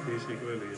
Deixa aquilo ali.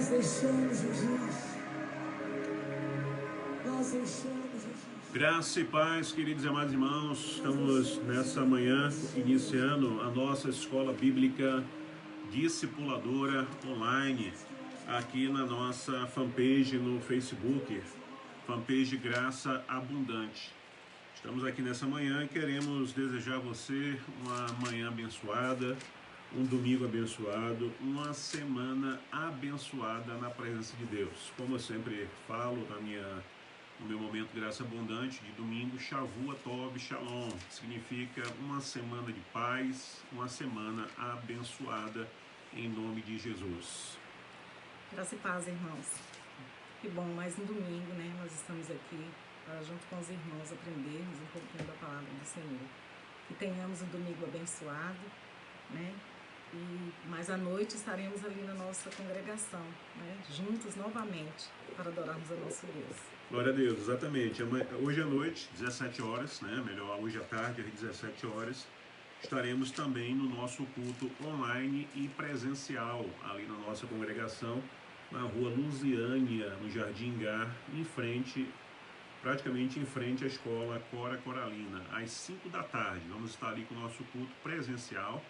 Nós deixamos Jesus. Nós deixamos Jesus. Graça e paz, queridos e amados irmãos. Estamos nessa manhã iniciando a nossa escola bíblica discipuladora online aqui na nossa fanpage no Facebook, fanpage Graça Abundante. Estamos aqui nessa manhã e queremos desejar a você uma manhã abençoada, um domingo abençoado, uma semana abençoada na presença de Deus. Como eu sempre falo no meu momento Graça Abundante de domingo, Shavua Tov Shalom, significa uma semana de paz, uma semana abençoada em nome de Jesus. Graça e paz, irmãos. Que bom, mais um domingo, né? Nós estamos aqui para, junto com os irmãos, aprendermos um pouquinho da palavra do Senhor. Que tenhamos um domingo abençoado, né? Mas à noite estaremos ali na nossa congregação, né? Juntos novamente, para adorarmos a nosso Deus. Glória a Deus, exatamente. Hoje à noite, 17 horas, né? Melhor, hoje à tarde, às 17 horas, estaremos também no nosso culto online e presencial, ali na nossa congregação, na rua Lusiânia, no Jardim Gar, praticamente em frente à escola Cora Coralina, às 5 da tarde. Vamos estar ali com o nosso culto presencial,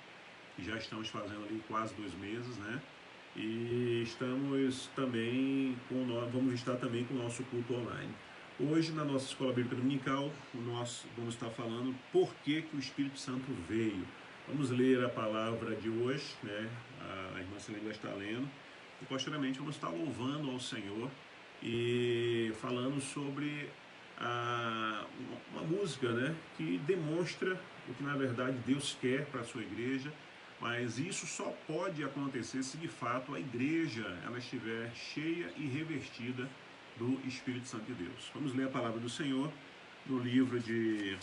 que já estamos fazendo ali quase 2 meses, né? E vamos estar também com o nosso culto online. Hoje, na nossa escola bíblica dominical, nós vamos estar falando por que o Espírito Santo veio. Vamos ler a palavra de hoje, né? A irmã Celene vai estar lendo, e posteriormente vamos estar louvando ao Senhor e falando sobre uma música, né? Que demonstra o que na verdade Deus quer para a sua igreja. Mas isso só pode acontecer se de fato a igreja ela estiver cheia e revestida do Espírito Santo de Deus. Vamos ler a palavra do Senhor no livro de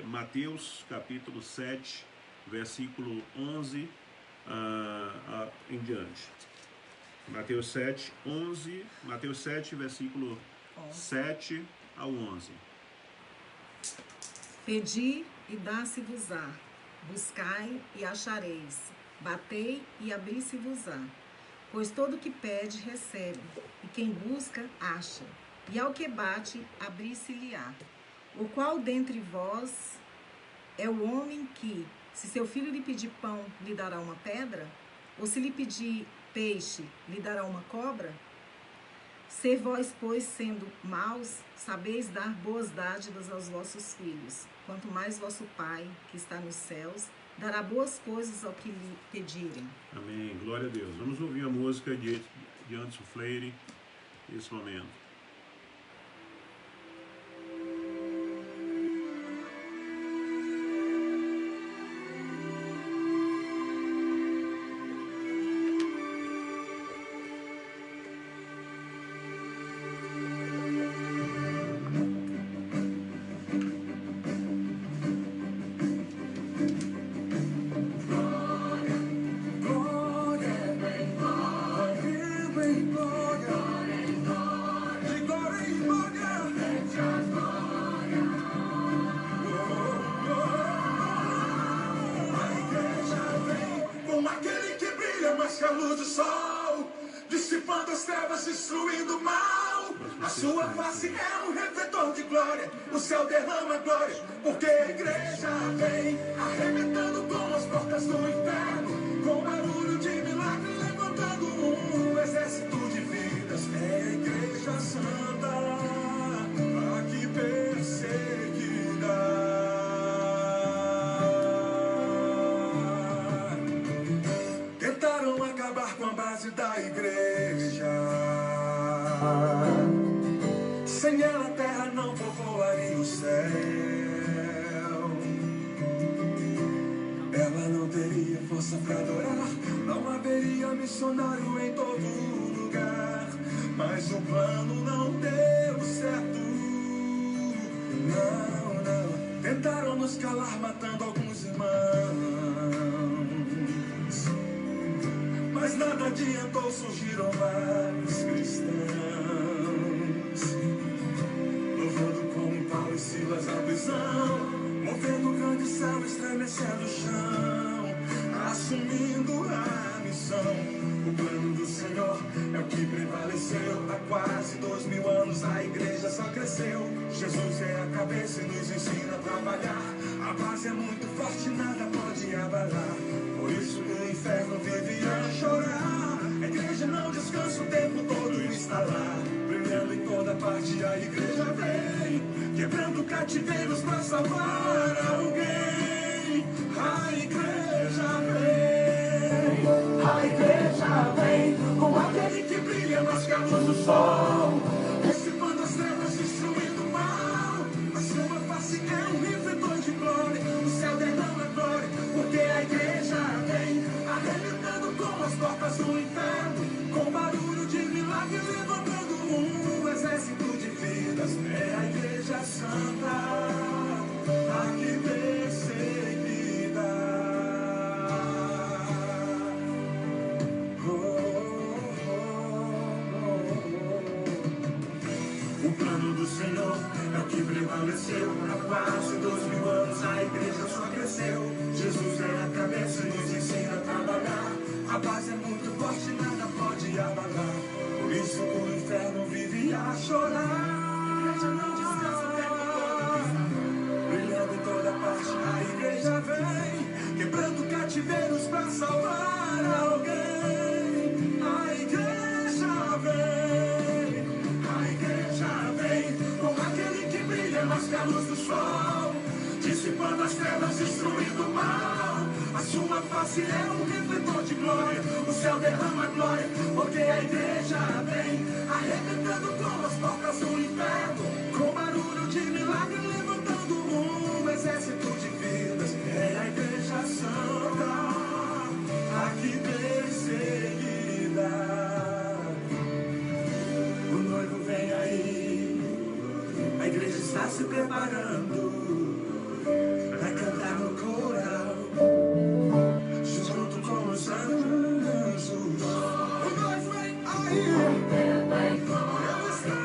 Mateus, capítulo 7, versículo 11 em diante. Mateus 7, versículo 7 ao 11. Pedi e dá-se-vos-á. Buscai e achareis, batei e abri-se-vos-á. Pois todo o que pede, recebe, e quem busca, acha, e ao que bate, abri-se-lhe-á. O qual dentre vós é o homem que, se seu filho lhe pedir pão, lhe dará uma pedra? Ou se lhe pedir peixe, lhe dará uma cobra? Se vós, pois, sendo maus, sabeis dar boas dádivas aos vossos filhos, quanto mais vosso Pai, que está nos céus, dará boas coisas ao que lhe pedirem. Amém. Glória a Deus. Vamos ouvir a música de Anderson Freire nesse momento. O céu derrama glória, porque a igreja vem arrebentando com as portas do inferno, com barulho de milagre, levantando um exército de vidas. É a igreja santa, aqui perseguida. Tentaram acabar com a base da igreja. Sem ela a terra não povoaria o céu. Ela não teria força para adorar, não haveria missionário em todo lugar. Mas o plano não deu certo. Não, não. Tentaram nos calar, matando alguns irmãos. Mas nada adiantou, surgiram vários cristãos. Paulo e Silas na prisão, movendo o grande céu, estremecendo o chão, assumindo a missão. O plano do Senhor quase 2000 anos a igreja só cresceu. Jesus é a cabeça e nos ensina a trabalhar. A base é muito forte, nada pode abalar. Por isso o inferno vive a chorar. A igreja não descansa, o tempo todo está lá. Brilhando em toda parte a igreja vem, quebrando cativeiros para salvar alguém. A igreja vem, a igreja vem, com aquele que brilha mais que a luz do sol, dissipando as trevas, destruindo o mal. A sua face é um refletor de glória, o céu derrama glória, porque a igreja vem, arrebentando com as portas do inferno, com barulho de milagre, levantando um exército de vidas. É a igreja santa, aqui perseguida. O plano do Senhor é o que prevaleceu. Há quase 2000 anos a igreja só cresceu. Jesus é a cabeça e nos ensina a trabalhar. A base é muito forte, nada pode abalar. Por isso o inferno vive a chorar. A igreja não descansa, o tempo todo está brilhando em toda parte. A igreja vem, quebrando cativeiros para salvar alguém. A igreja vem, a igreja vem, com aquele que brilha mais que a luz do sol, dissipando as trevas, destruindo o mal. A sua face é um refletor de glória, o céu derrama glória, porque a igreja vem, arrebentando com as portas do inferno, com barulho de milagre, levantando um exército de vidas. É a igreja santa, aqui perseguida. O noivo vem aí, a igreja está se preparando para cantar no coral, junto com os anjos. O noivo vem aí, eu estou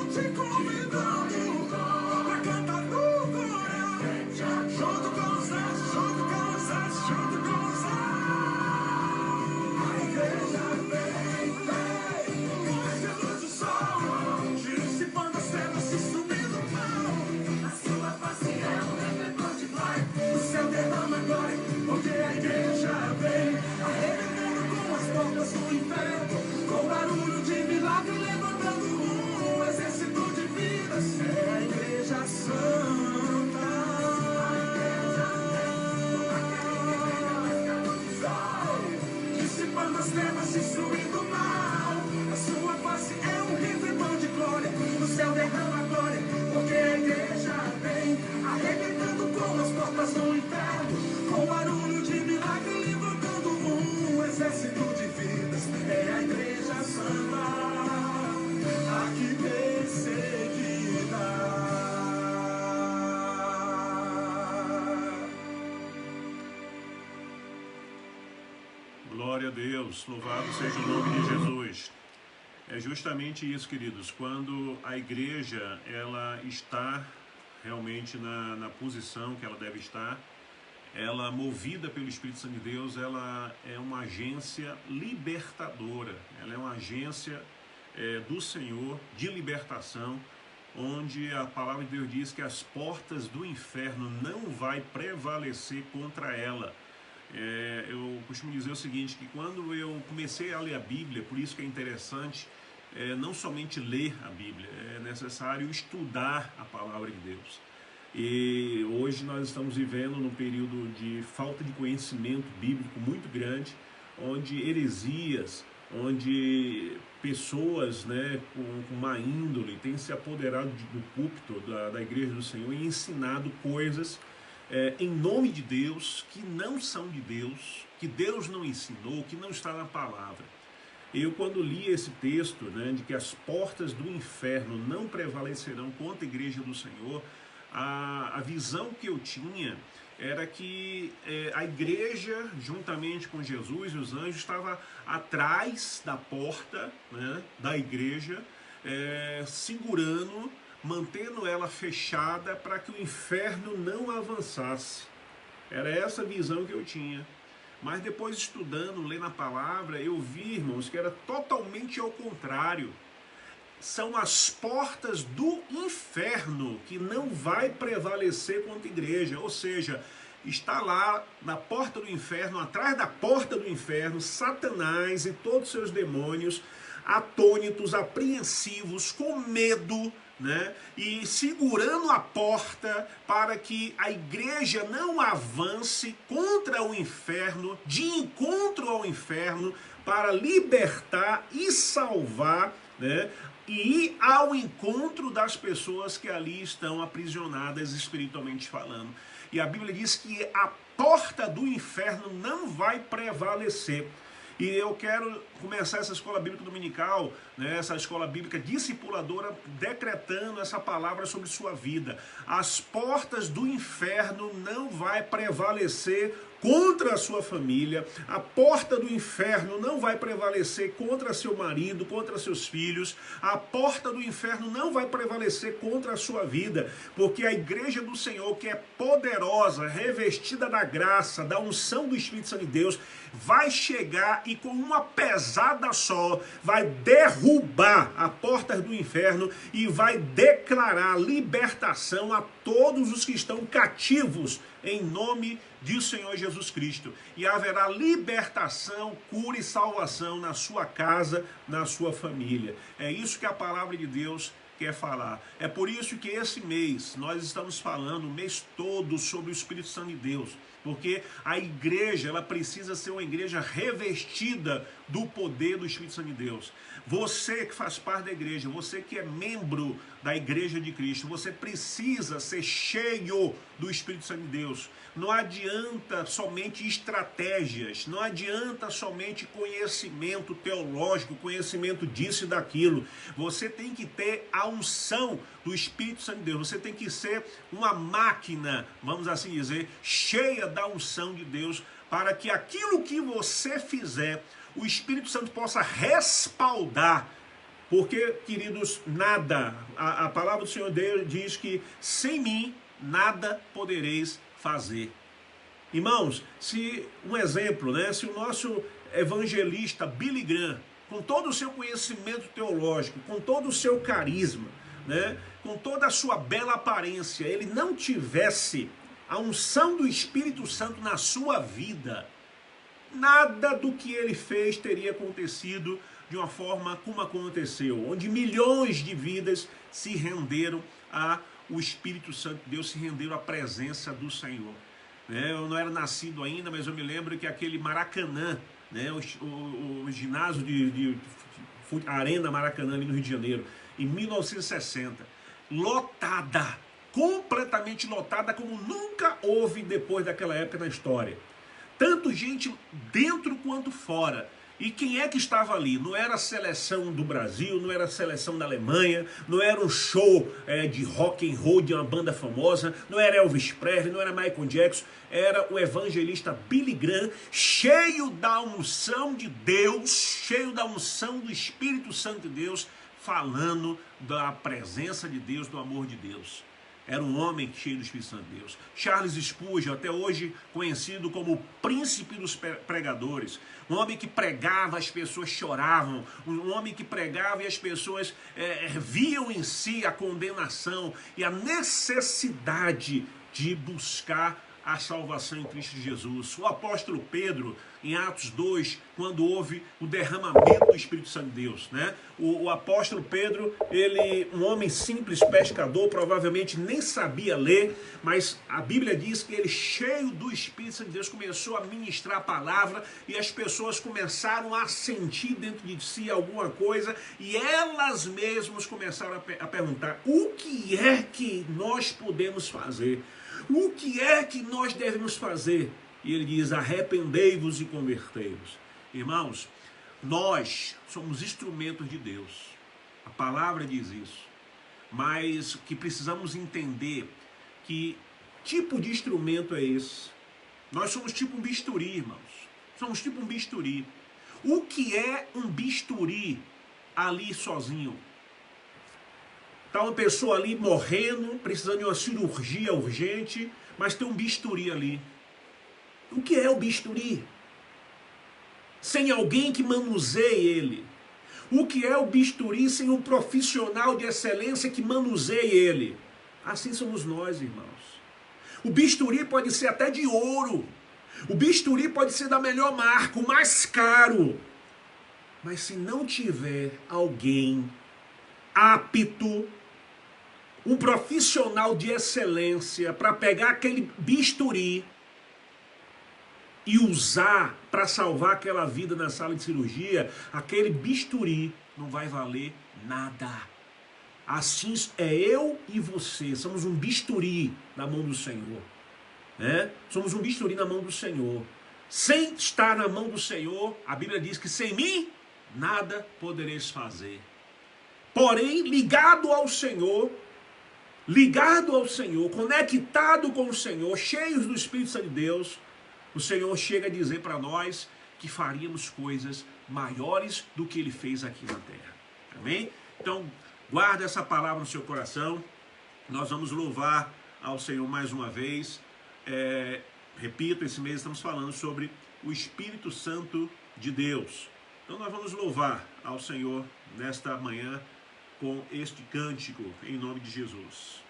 te convidando para cantar no coral, junto com os anjos, junto com os anjos, junto com os anjos. A igreja vem, mais a luz do sol, dissipando as trevas, destruindo o mal. A sua face é um refletor de glória, o céu derrama glória, porque a igreja vem, arrebentando com as portas do inferno, com barulho de milagre, levantando um exército de vidas. É a igreja santa, dissipando as trevas, destruindo o mal. A sua face é um refletor de glória, o céu derrama glória, porque a igreja vem, arrebentando com as portas do inferno, com barulho de milagre, levantando um exército de vidas. É a igreja santa, aqui perseguida. Glória a Deus, louvado seja o nome de Jesus. É justamente isso, queridos, quando a igreja ela está realmente na posição que ela deve estar, ela movida pelo Espírito Santo de Deus, ela é uma agência libertadora, ela é uma agência do Senhor de libertação, onde a palavra de Deus diz que as portas do inferno não vai prevalecer contra ela. Eu costumo dizer o seguinte, que quando eu comecei a ler a Bíblia, por isso que é interessante não somente ler a Bíblia, é necessário estudar a palavra de Deus. E hoje nós estamos vivendo num período de falta de conhecimento bíblico muito grande, onde heresias, onde pessoas com má índole têm se apoderado do púlpito da igreja do Senhor e ensinado coisas em nome de Deus, que não são de Deus, que Deus não ensinou, que não está na palavra. Eu, quando li esse texto, de que as portas do inferno não prevalecerão contra a igreja do Senhor, a visão que eu tinha era que a igreja, juntamente com Jesus e os anjos, estava atrás da porta da igreja, segurando, mantendo ela fechada para que o inferno não avançasse. Era essa visão que eu tinha. Mas depois, estudando, lendo a palavra, eu vi, irmãos, que era totalmente ao contrário. são as portas do inferno que não vai prevalecer contra a igreja. Ou seja, está lá na porta do inferno, atrás da porta do inferno, Satanás e todos os seus demônios, atônitos, apreensivos, com medo, né? E segurando a porta para que a igreja não avance contra o inferno, de encontro ao inferno, para libertar e salvar, né? E ir ao encontro das pessoas que ali estão aprisionadas espiritualmente falando. E a Bíblia diz que a porta do inferno não vai prevalecer. E eu quero começar essa escola bíblica dominical, né, essa escola bíblica discipuladora, decretando essa palavra sobre sua vida. As portas do inferno não vai prevalecer contra a sua família, a porta do inferno não vai prevalecer contra seu marido, contra seus filhos, a porta do inferno não vai prevalecer contra a sua vida, porque a igreja do Senhor, que é poderosa, revestida da graça, da unção do Espírito Santo de Deus, vai chegar e com uma pesada só, vai derrubar a porta do inferno e vai declarar libertação a todos os que estão cativos em nome do Senhor Jesus Cristo. E haverá libertação, cura e salvação na sua casa, na sua família. É isso que a palavra de Deus quer falar. É por isso que esse mês nós estamos falando o mês todo sobre o Espírito Santo de Deus. Porque a igreja, ela precisa ser uma igreja revestida do poder do Espírito Santo de Deus. Você que faz parte da igreja, você que é membro da igreja de Cristo, você precisa ser cheio do Espírito Santo de Deus. Não adianta somente estratégias, não adianta somente conhecimento teológico, conhecimento disso e daquilo. Você tem que ter a unção do Espírito Santo de Deus. Você tem que ser uma máquina, vamos assim dizer, cheia da unção de Deus, para que aquilo que você fizer, o Espírito Santo possa respaldar. Porque, queridos, nada, a palavra do Senhor Deus diz que sem mim nada podereis fazer. Irmãos, se um exemplo, né, se o nosso evangelista Billy Graham, com todo o seu conhecimento teológico, com todo o seu carisma, né, com toda a sua bela aparência, ele não tivesse a unção do Espírito Santo na sua vida, nada do que ele fez teria acontecido de uma forma como aconteceu, onde milhões de vidas se renderam ao Espírito Santo de Deus, se renderam à presença do Senhor. Eu não era nascido ainda, mas eu me lembro que aquele Maracanã, né, o ginásio de Arena Maracanã ali no Rio de Janeiro, em 1960, lotada, completamente lotada como nunca houve depois daquela época na história. Tanto gente dentro quanto fora. E quem é que estava ali? Não era a seleção do Brasil, não era a seleção da Alemanha, não era um show de rock and roll de uma banda famosa, não era Elvis Presley, não era Michael Jackson, era o evangelista Billy Graham, cheio da unção de Deus, cheio da unção do Espírito Santo de Deus, falando da presença de Deus, do amor de Deus. Era um homem cheio do Espírito Santo de Deus. Charles Spurgeon, até hoje conhecido como o príncipe dos pregadores. Um homem que pregava, as pessoas choravam. Um homem que pregava e as pessoas viam em si a condenação e a necessidade de buscar a salvação em Cristo Jesus. O apóstolo Pedro, em Atos 2, quando houve o derramamento do Espírito Santo de Deus, né? O apóstolo Pedro, ele, um homem simples, pescador, provavelmente nem sabia ler, mas a Bíblia diz que ele, cheio do Espírito Santo de Deus, começou a ministrar a palavra e as pessoas começaram a sentir dentro de si alguma coisa e elas mesmas começaram a perguntar: o que é que nós podemos fazer? O que é que nós devemos fazer? E ele diz: arrependei-vos e convertei-vos. Irmãos, nós somos instrumentos de Deus. A palavra diz isso. Mas que precisamos entender que tipo de instrumento é esse. Nós somos tipo um bisturi, irmãos. Somos tipo um bisturi. O que é um bisturi ali sozinho? Está uma pessoa ali morrendo, precisando de uma cirurgia urgente, mas tem um bisturi ali. O que é o bisturi? Sem alguém que manuseie ele. O que é o bisturi sem um profissional de excelência que manuseie ele? Assim somos nós, irmãos. O bisturi pode ser até de ouro. O bisturi pode ser da melhor marca, o mais caro. Mas se não tiver alguém apto, um profissional de excelência para pegar aquele bisturi e usar para salvar aquela vida na sala de cirurgia, aquele bisturi não vai valer nada. Assim é eu e você, somos um bisturi na mão do Senhor. Somos um bisturi na mão do Senhor. Sem estar na mão do Senhor, a Bíblia diz que sem mim nada podereis fazer. Porém, ligado ao Senhor, conectado com o Senhor, cheios do Espírito Santo de Deus, o Senhor chega a dizer para nós que faríamos coisas maiores do que Ele fez aqui na terra. Amém? Então, guarda essa palavra no seu coração. Nós vamos louvar ao Senhor mais uma vez. Repito, esse mês estamos falando sobre o Espírito Santo de Deus. Então nós vamos louvar ao Senhor nesta manhã com este cântico em nome de Jesus.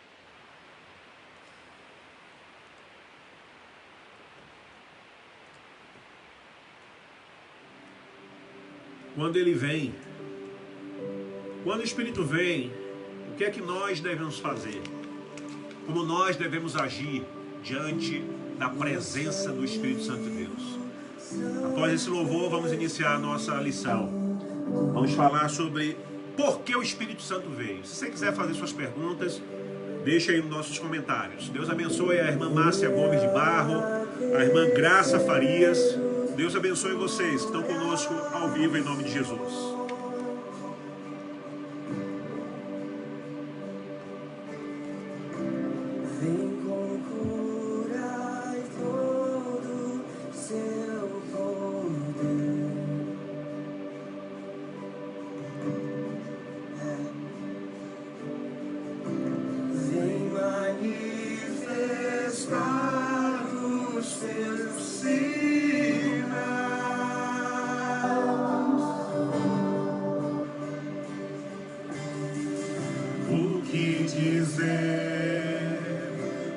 Quando ele vem, quando o Espírito vem, o que é que nós devemos fazer? Como nós devemos agir diante da presença do Espírito Santo de Deus? Após esse louvor, vamos iniciar a nossa lição. Vamos falar sobre por que o Espírito Santo veio. Se você quiser fazer suas perguntas, deixa aí nos nossos comentários. Deus abençoe a irmã Márcia Gomes de Barro, a irmã Graça Farias. Deus abençoe vocês que estão conosco ao vivo em nome de Jesus.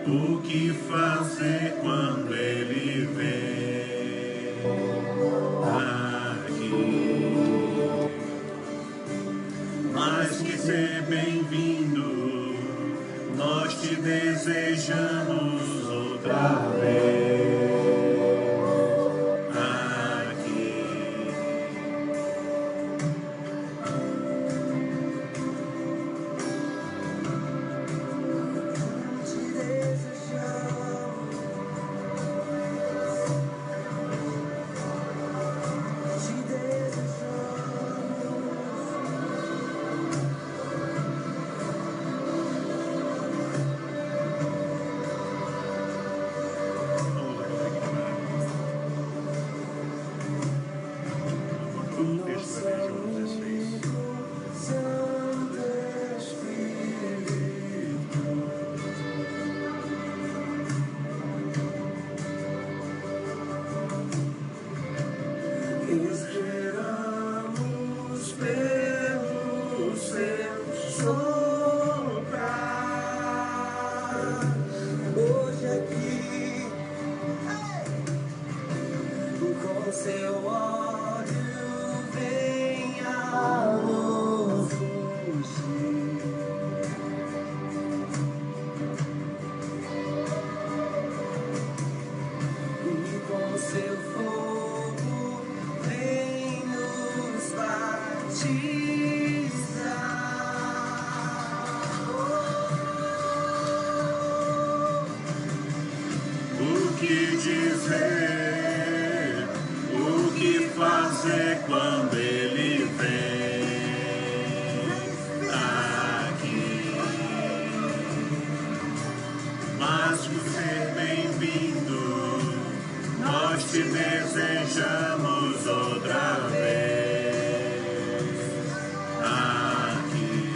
O que fazer quando ele vem aqui? Mais que ser bem-vindo, nós te desejamos outra vez aqui. Esperamos pelo seu soprar hoje aqui, com seu ódio venha nos ungir. E com seu fogo vem nos batizar. O que dizer, o que fazer quando ele vem aqui? Mas por ser bem-vindo, nós te desejamos outra vez aqui.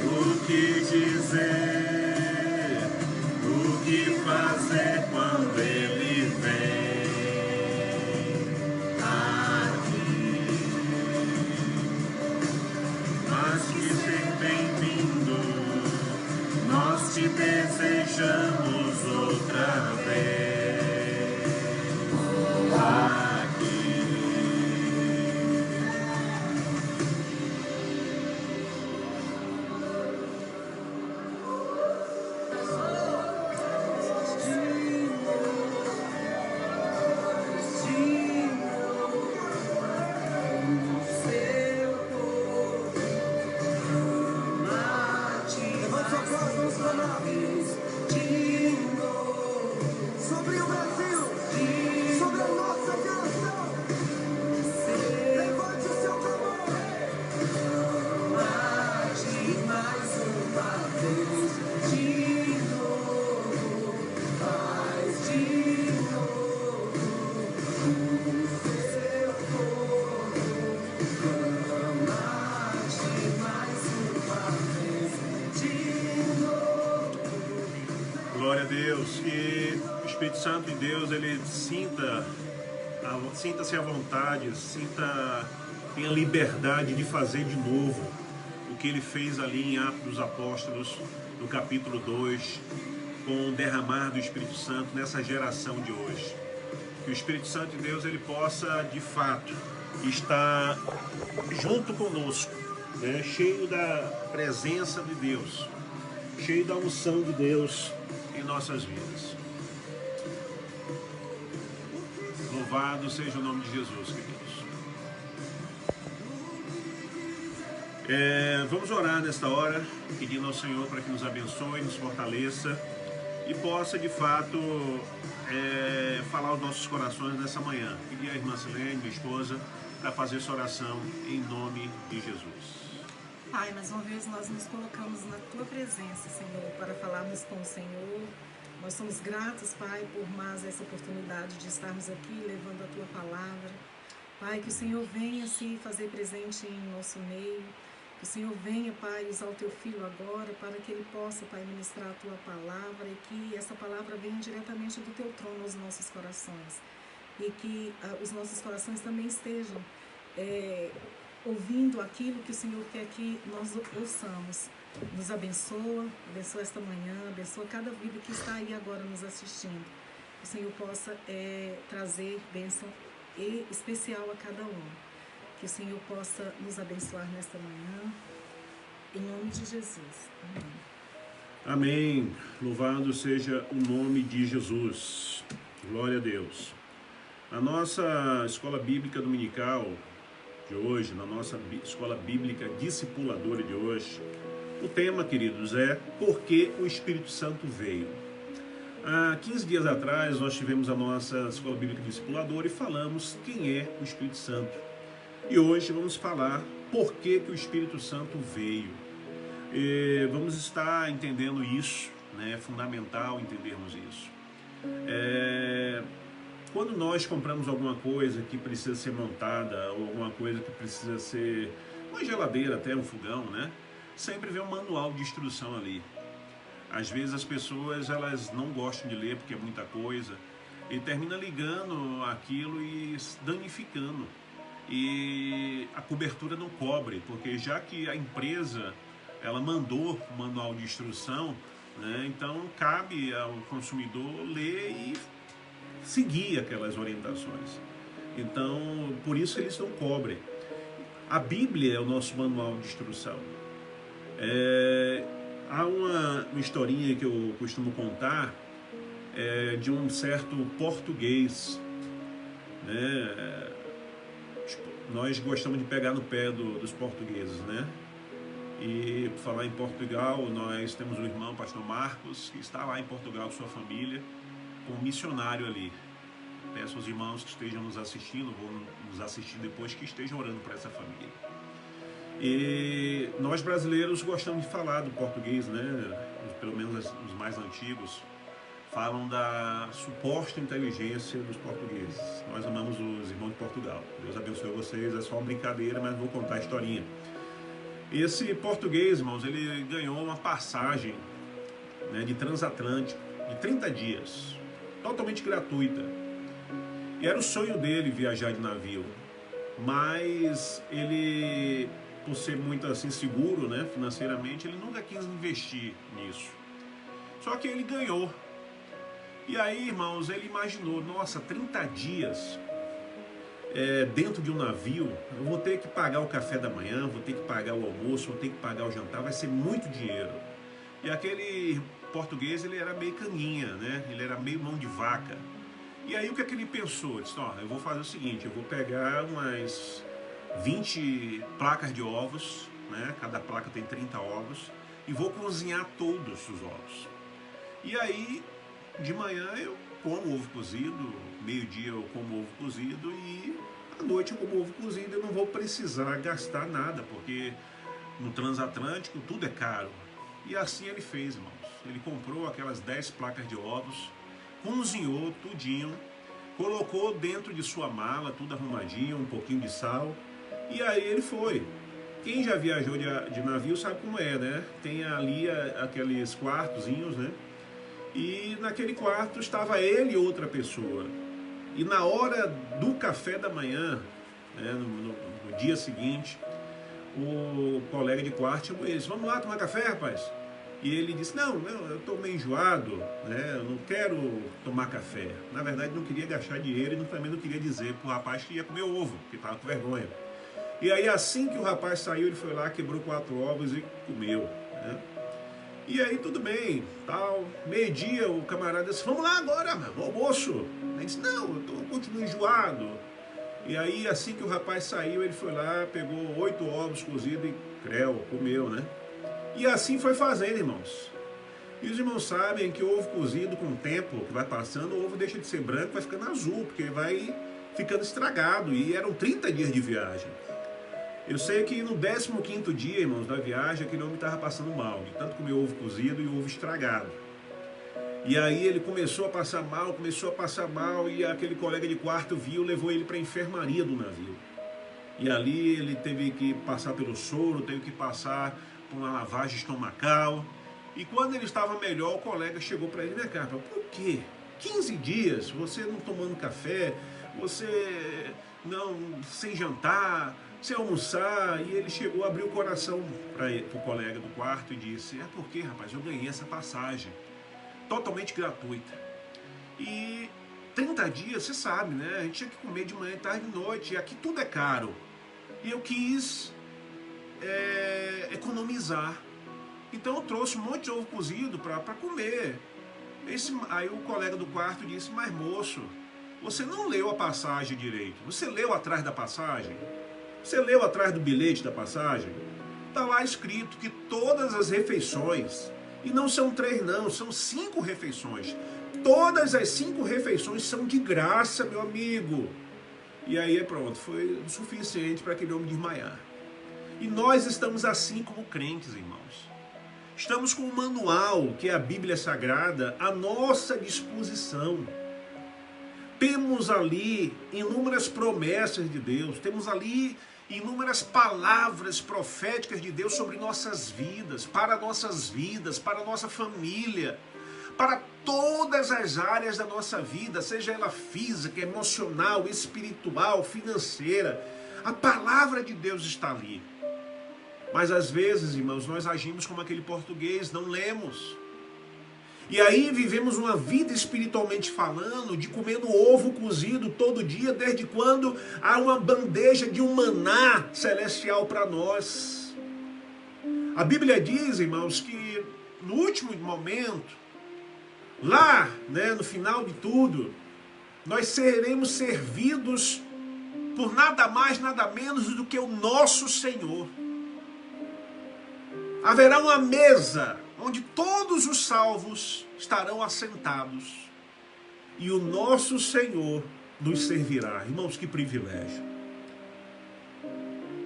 O que dizer, o que fazer quando ele vem aqui? estejamos outra vez aqui. Levante sua voz, vamos clamar. Sobre o Brasil, sobre a nossa canção. Levante o seu clamor. Mais uma vez, de novo, mais de novo, o seu povo clama-te mais uma vez, de novo. Glória a Deus. Que o Espírito Santo de Deus, ele sinta-se à vontade, tenha liberdade de fazer de novo o que ele fez ali em Atos dos Apóstolos, no capítulo 2, com o derramar do Espírito Santo nessa geração de hoje. Que o Espírito Santo de Deus, ele possa, de fato, estar junto conosco, né? Cheio da presença de Deus, cheio da unção de Deus em nossas vidas. Louvado seja o nome de Jesus, queridos. Vamos orar nesta hora, pedindo ao Senhor para que nos abençoe, nos fortaleça e possa, de fato, falar aos nossos corações nessa manhã. Pedir à irmã Silene, minha esposa, para fazer essa oração em nome de Jesus. Pai, mais uma vez nós nos colocamos na Tua presença, Senhor, para falarmos com o Senhor. Nós somos gratos, Pai, por mais essa oportunidade de estarmos aqui levando a Tua palavra. Pai, que o Senhor venha se fazer presente em nosso meio. Que o Senhor venha, Pai, usar o Teu Filho agora para que Ele possa, Pai, ministrar a Tua palavra e que essa palavra venha diretamente do Teu trono aos nossos corações. E que os nossos corações também estejam ouvindo aquilo que o Senhor quer que nós ouçamos. Nos abençoa esta manhã, abençoa cada vida que está aí agora nos assistindo. Que o Senhor possa trazer bênção especial a cada um. Que o Senhor possa nos abençoar nesta manhã, em nome de Jesus. Amém. Amém. Louvado seja o nome de Jesus. Glória a Deus. Na nossa escola bíblica dominical de hoje, na nossa escola bíblica discipuladora de hoje, o tema, queridos, é Por que o Espírito Santo veio? Há 15 dias atrás nós tivemos a nossa escola bíblica discipuladora e falamos quem é o Espírito Santo. E hoje vamos falar por que o Espírito Santo veio. Vamos estar entendendo isso, né? É fundamental entendermos isso. Quando nós compramos alguma coisa que precisa ser montada, ou alguma coisa que precisa ser uma geladeira, até um fogão, né? Sempre vem um manual de instrução ali. Às vezes as pessoas elas não gostam de ler porque é muita coisa e termina ligando aquilo e danificando. E a cobertura não cobre, porque já que a empresa ela mandou o manual de instrução, né, então cabe ao consumidor ler e seguir aquelas orientações. Então, por isso eles não cobrem. A Bíblia é o nosso manual de instrução. Há uma historinha que eu costumo contar de um certo português, né? Nós gostamos de pegar no pé dos portugueses, né? E por falar em Portugal, nós temos um irmão, pastor Marcos, que está lá em Portugal com sua família, como missionário ali. Peço aos irmãos que estejam nos assistindo, vão nos assistir depois, que estejam orando por essa família. E nós brasileiros gostamos de falar do português, né? Pelo menos os mais antigos falam da suposta inteligência dos portugueses. Nós amamos os irmãos de Portugal. Deus abençoe vocês, é só uma brincadeira, mas vou contar a historinha. Esse português, irmãos, ele ganhou uma passagem, né, de transatlântico de 30 dias, totalmente gratuita. E era o sonho dele viajar de navio, mas ele, por ser muito assim seguro, né, financeiramente, ele nunca quis investir nisso. Só que ele ganhou. E aí, irmãos, ele imaginou, nossa, 30 dias dentro de um navio, eu vou ter que pagar o café da manhã, vou ter que pagar o almoço, vou ter que pagar o jantar, vai ser muito dinheiro. E aquele português, ele era meio caninha, né? Ele era meio mão de vaca. E aí o que é que ele pensou? Ele disse, ó, eu vou fazer o seguinte, eu vou pegar umas 20 placas de ovos, né? Cada placa tem 30 ovos, e vou cozinhar todos os ovos. E aí, de manhã eu como ovo cozido, meio-dia eu como ovo cozido e à noite eu como ovo cozido. Eu não vou precisar gastar nada, porque no transatlântico tudo é caro. E assim ele fez, irmãos. Ele comprou aquelas 10 placas de ovos, cozinhou tudinho, colocou dentro de sua mala, tudo arrumadinho, um pouquinho de sal, e aí ele foi. Quem já viajou de navio sabe como é, né? Tem ali aqueles quartozinhos, né? E naquele quarto estava ele e outra pessoa. E na hora do café da manhã, né, no dia seguinte, o colega de quarto chamou eles, vamos lá tomar café, rapaz? E ele disse, não, eu estou meio enjoado, né, eu não quero tomar café. Na verdade não queria gastar dinheiro e também não queria dizer para o rapaz que ia comer ovo, que estava com vergonha. E aí assim que o rapaz saiu, ele foi lá, quebrou 4 ovos e comeu, né? E aí tudo bem, tal, meio-dia o camarada disse, vamos lá agora, mano, almoço. Ele disse, não, eu continuo enjoado. E aí assim que o rapaz saiu, ele foi lá, pegou 8 ovos cozidos e comeu, né? E assim foi fazendo, irmãos. E os irmãos sabem que o ovo cozido, com o tempo que vai passando, o ovo deixa de ser branco, vai ficando azul, porque vai ficando estragado. E eram 30 dias de viagem. Eu sei que no 15º dia, irmãos, da viagem, aquele homem estava passando mal, de tanto comer ovo cozido e ovo estragado. E aí ele começou a passar mal, e aquele colega de quarto viu, levou ele para a enfermaria do navio. E ali ele teve que passar pelo soro, teve que passar por uma lavagem estomacal. E quando ele estava melhor, o colega chegou para ele, né, cara, por quê? 15 dias, você não tomando café, você não sem jantar, sem almoçar. E ele chegou, abriu o coração para o colega do quarto e disse, é porque, rapaz, eu ganhei essa passagem totalmente gratuita. E 30 dias, você sabe, né? A gente tinha que comer de manhã, tarde e noite, e aqui tudo é caro. E eu quis economizar. Então eu trouxe um monte de ovo cozido para comer. Aí o colega do quarto disse, mas moço, você não leu a passagem direito. Você leu atrás da passagem? Você leu atrás do bilhete da passagem? Está lá escrito que todas as refeições, e não são 3 não, são 5 refeições. Todas as 5 refeições são de graça, meu amigo. E aí pronto, foi o suficiente para aquele homem desmaiar. E nós estamos assim como crentes, irmãos. Estamos com um manual, que é a Bíblia Sagrada, à nossa disposição. Temos ali inúmeras promessas de Deus, temos ali inúmeras palavras proféticas de Deus sobre nossas vidas, para a nossa família, para todas as áreas da nossa vida, seja ela física, emocional, espiritual, financeira. A palavra de Deus está ali. Mas às vezes, irmãos, nós agimos como aquele português, não lemos. E aí vivemos uma vida espiritualmente falando, de comendo ovo cozido todo dia, desde quando há uma bandeja de um maná celestial para nós. A Bíblia diz, irmãos, que no último momento, lá, né, no final de tudo, nós seremos servidos por nada mais, nada menos do que o nosso Senhor. Haverá uma mesa onde todos os salvos estarão assentados e o nosso Senhor nos servirá. Irmãos, que privilégio.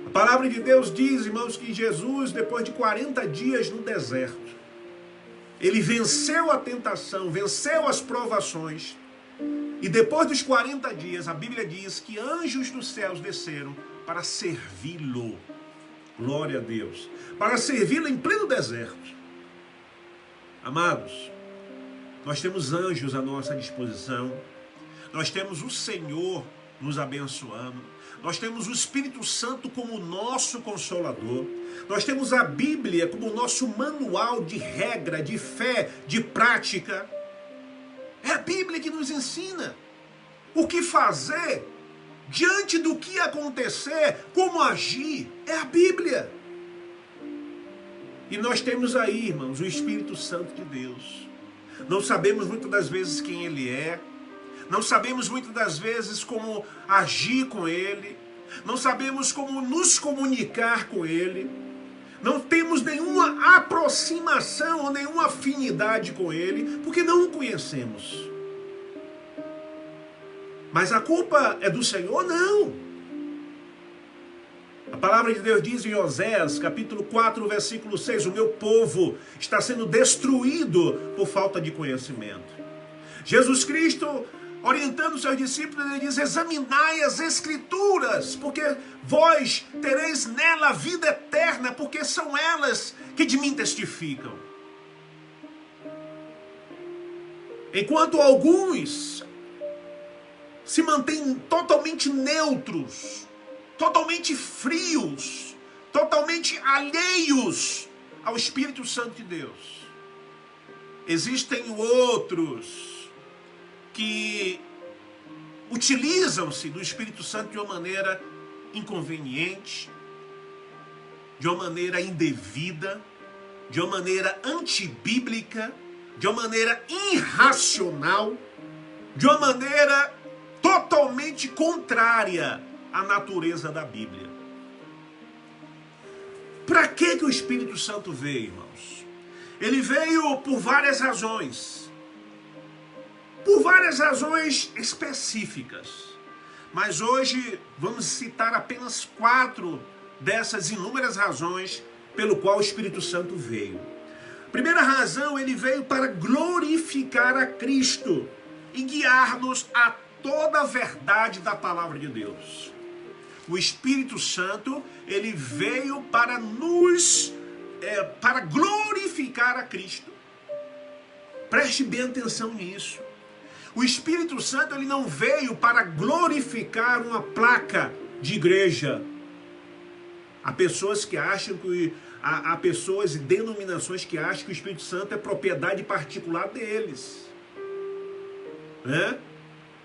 A palavra de Deus diz, irmãos, que Jesus, depois de 40 dias no deserto, ele venceu a tentação, venceu as provações, e depois dos 40 dias, a Bíblia diz que anjos dos céus desceram para servi-lo. Glória a Deus. Para servi-lo em pleno deserto. Amados, nós temos anjos à nossa disposição. Nós temos o Senhor nos abençoando. Nós temos o Espírito Santo como nosso consolador. Nós temos a Bíblia como nosso manual de regra, de fé, de prática. É a Bíblia que nos ensina o que fazer, diante do que acontecer, como agir. É a Bíblia. E nós temos aí, irmãos, o Espírito Santo de Deus. Não sabemos muitas das vezes quem Ele é. Não sabemos muitas das vezes como agir com Ele. Não sabemos como nos comunicar com Ele. Não temos nenhuma aproximação ou nenhuma afinidade com Ele, porque não o conhecemos. Mas a culpa é do Senhor? Não. A palavra de Deus diz em Oséias, capítulo 4, versículo 6, o meu povo está sendo destruído por falta de conhecimento. Jesus Cristo, orientando os seus discípulos, ele diz, examinai as Escrituras, porque vós tereis nela a vida eterna, porque são elas que de mim testificam. Enquanto alguns se mantêm totalmente neutros, totalmente frios, totalmente alheios ao Espírito Santo de Deus. Existem outros que utilizam-se do Espírito Santo de uma maneira inconveniente, de uma maneira indevida, de uma maneira antibíblica, de uma maneira irracional, de uma maneira totalmente contrária à natureza da Bíblia. Para que o Espírito Santo veio, irmãos? Ele veio por várias razões. Por várias razões específicas. Mas hoje vamos citar apenas 4 dessas inúmeras razões pelo qual o Espírito Santo veio. Primeira razão, ele veio para glorificar a Cristo e guiar-nos a toda a verdade da palavra de Deus. O Espírito Santo, ele veio para para glorificar a Cristo. Preste bem atenção nisso. O Espírito Santo, ele não veio para glorificar uma placa de igreja. Há pessoas que acham que há pessoas e denominações que acham que o Espírito Santo é propriedade particular deles. Né?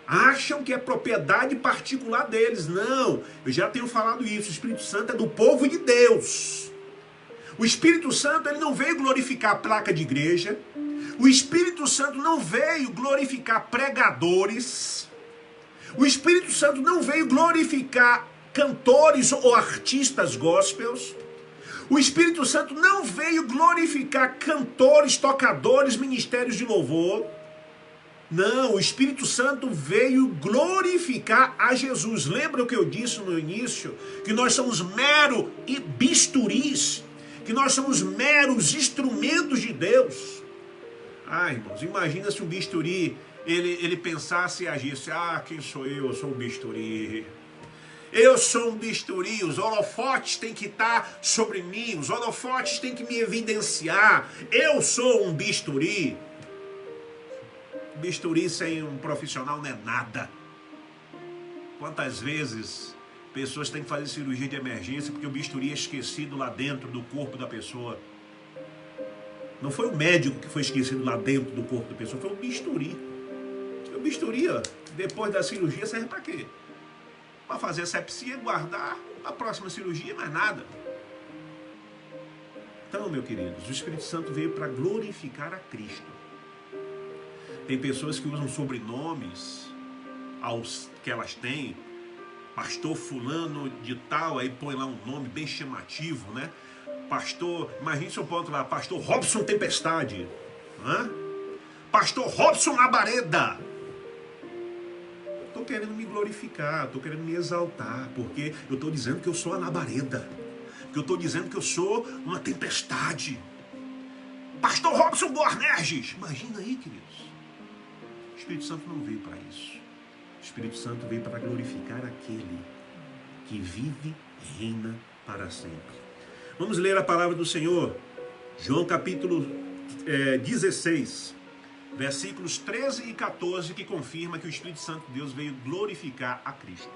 Acham que é propriedade particular deles. Não, eu já tenho falado isso. O Espírito Santo é do povo de Deus. O Espírito Santo, ele não veio glorificar a placa de igreja. O Espírito Santo não veio glorificar pregadores. O Espírito Santo não veio glorificar cantores ou artistas gospels. O Espírito Santo não veio glorificar cantores, tocadores, ministérios de louvor. Não, o Espírito Santo veio glorificar a Jesus. Lembra o que eu disse no início? Que nós somos mero e bisturis, que nós somos meros instrumentos de Deus. Ah, irmãos, imagina se o bisturi, ele pensasse e agisse, quem sou eu? Eu sou um bisturi. Eu sou um bisturi, os holofotes têm que estar sobre mim, os holofotes têm que me evidenciar. Eu sou um bisturi. Bisturi sem um profissional não é nada. Quantas vezes pessoas têm que fazer cirurgia de emergência porque o bisturi é esquecido lá dentro do corpo da pessoa? Não foi o médico que foi esquecido lá dentro do corpo da pessoa, foi o bisturi. O bisturi, ó, depois da cirurgia, serve para quê? Para fazer asepsia, guardar a próxima cirurgia, mais nada. Então, meus queridos, o Espírito Santo veio para glorificar a Cristo. Tem pessoas que usam sobrenomes aos que elas têm, pastor fulano de tal, aí põe lá um nome bem chamativo, né? Pastor, imagine seu ponto lá, pastor Robson Tempestade, né? Pastor Robson Labareda. Estou querendo me glorificar, estou querendo me exaltar, porque eu estou dizendo que eu sou a labareda, porque eu estou dizendo que eu sou uma tempestade. Pastor Robson Boarnerges, imagina aí, queridos. O Espírito Santo não veio para isso. O Espírito Santo veio para glorificar aquele que vive e reina para sempre. Vamos ler a palavra do Senhor. João capítulo 16, versículos 13 e 14, que confirma que o Espírito Santo de Deus veio glorificar a Cristo.